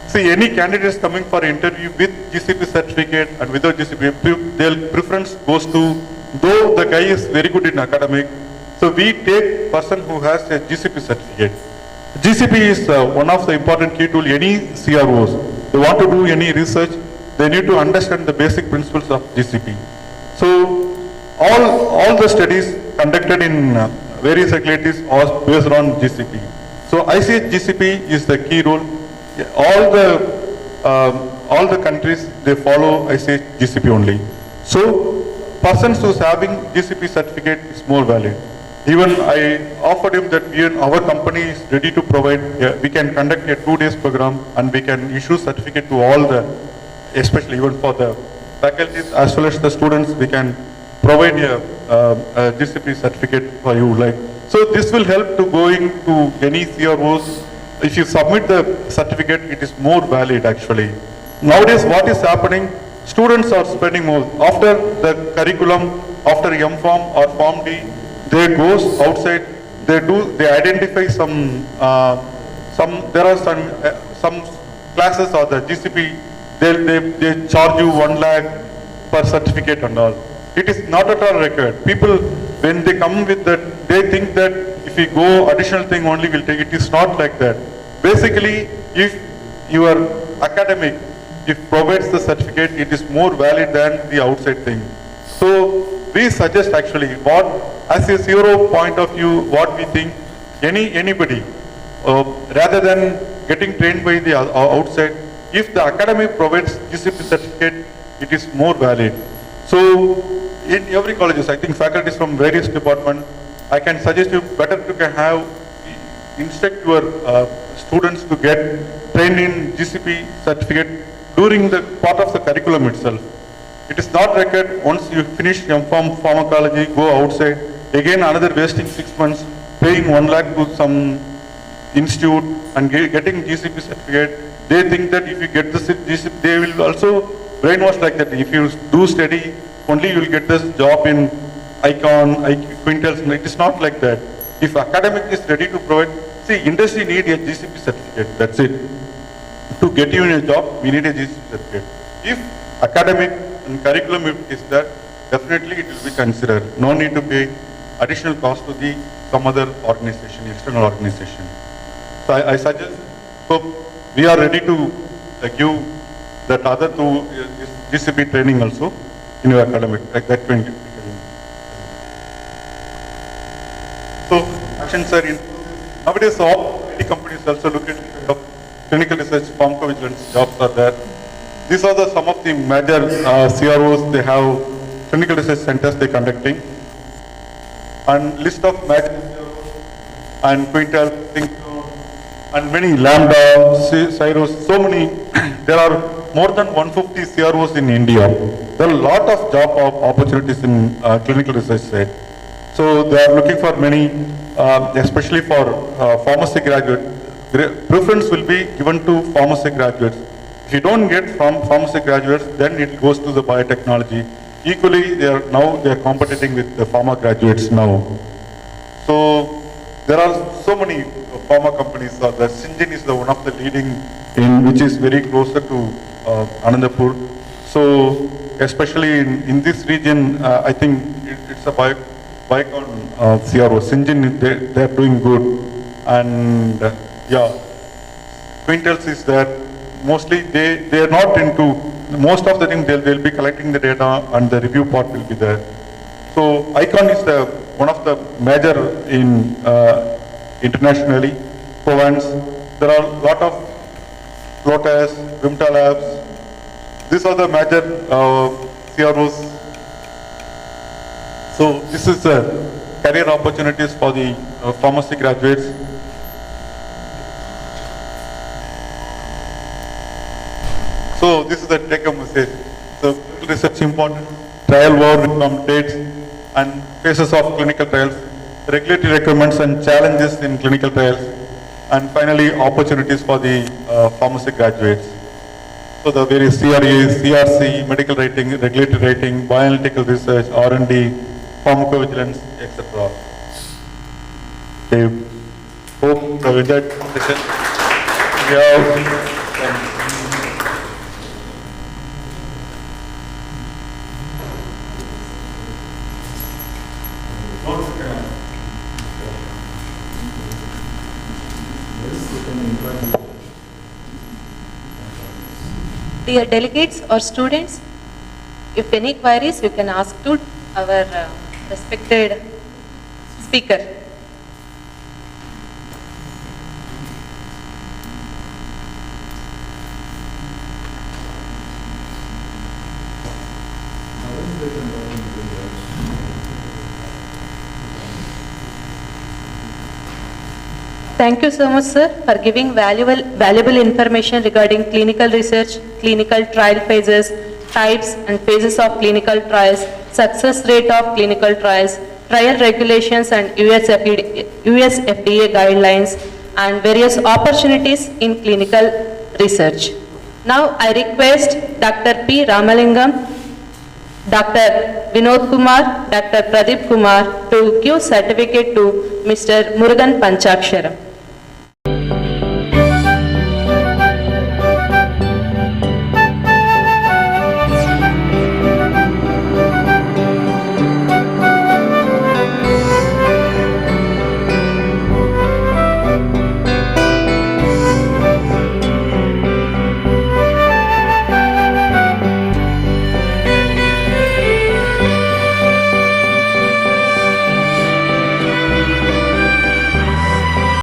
See, any candidates coming for interview with GCP certificate and without GCP, their preference goes to, though the guy is very good in academic, so we take person who has a GCP certificate. GCP is one of the important key tool any CROs. They want to do any research, they need to understand the basic principles of GCP. So all the studies conducted in various facilities are based on GCP. So ICH GCP is the key role. All the countries, they follow ICH GCP only. So persons who's having GCP certificate is more valid. Even I offered him that our company is ready to provide, we can conduct a 2 days program and we can issue certificate to all the, especially even for the faculties as well as the students, we can provide a GCP certificate for you. So this will help to going to any CROs. If you submit the certificate, it is more valid actually. Nowadays what is happening, students are spending more. After the curriculum, after M.Pharm or Pharm D, they goes outside, they identify there are some classes or the GCP, they charge you 1 lakh per certificate and all. It is not at all required. People, when they come with that, they think that if we go additional thing only will take, it is not like that. Basically, if your academic, if provides the certificate, it is more valid than the outside thing. So we suggest actually as a CRO point of view, what we think, anybody, rather than getting trained by the outside, if the academic provides GCP certificate, it is more valid. So in every colleges, I think faculties from various departments, I can suggest you better to instruct your students to get trained in GCP certificate during the part of the curriculum itself. It is not required once you finish M.Pharm pharmacology, go outside, again another wasting 6 months, paying 1 lakh to some institute and getting GCP certificate. They think that if you get this GCP, they will also brainwash like that. If you do study, only you will get this job in Icon, Quintels. It is not like that. If academic is ready to provide, see, industry need a GCP certificate, that's it. To get you in a job, we need a GCP certificate. If academic and curriculum is that, definitely it will be considered. No need to pay additional cost to some other organization, external organization. So I suggest, so we are ready to give that other two GCP training also in your academic, like that can get. So actions are in. Nowadays all IT companies also look at clinical research, pharmacovigilance jobs are there. These are some of the major CROs, they have clinical research centers they're conducting. And list of major CROs and Quintel, and many Lambda, CROs, so many. There are more than 150 CROs in India. There are a lot of job opportunities in clinical research side. So they are looking for many, especially for pharmacy graduate. Preference will be given to pharmacy graduates. If you don't get from pharmacy graduates, then it goes to the biotechnology. Equally, they are competing with the pharma graduates now. So there are so many pharma companies. The Syngene is the one of the leading in which is very closer to Anandapur. So especially in this region, I think it's a Biocon CRO. Syngene, they are doing good, and yeah, Quintels is there. Mostly they are not into most of the thing. They'll be collecting the data, and the review part will be there. So Icon is one of the major in internationally. Covance, there are a lot of Lotus, Vimta Labs. These are the major CROs. So this is the career opportunities for the pharmacy graduates. So this is the take-home message. So research important, trial work from dates and phases of clinical trials, regulatory requirements and challenges in clinical trials, and finally opportunities for the pharmacy graduates. So the various CRAs, CRC, medical writing, regulatory writing, bioanalytical research, R&D, pharmacovigilance, etc. Okay. Hope you have enjoyed the session. We have Dear delegates or students, if any queries, you can ask to our respected speaker. Thank you so much, sir, for giving valuable information regarding clinical research, clinical trial phases, types and phases of clinical trials, success rate of clinical trials, trial regulations and US FDA guidelines, and various opportunities in clinical research. Now I request Dr. P. Ramalingam, Dr. Vinod Kumar, Dr. Pradeep Kumar to give certificate to Mr. Murugan Panchaksharam.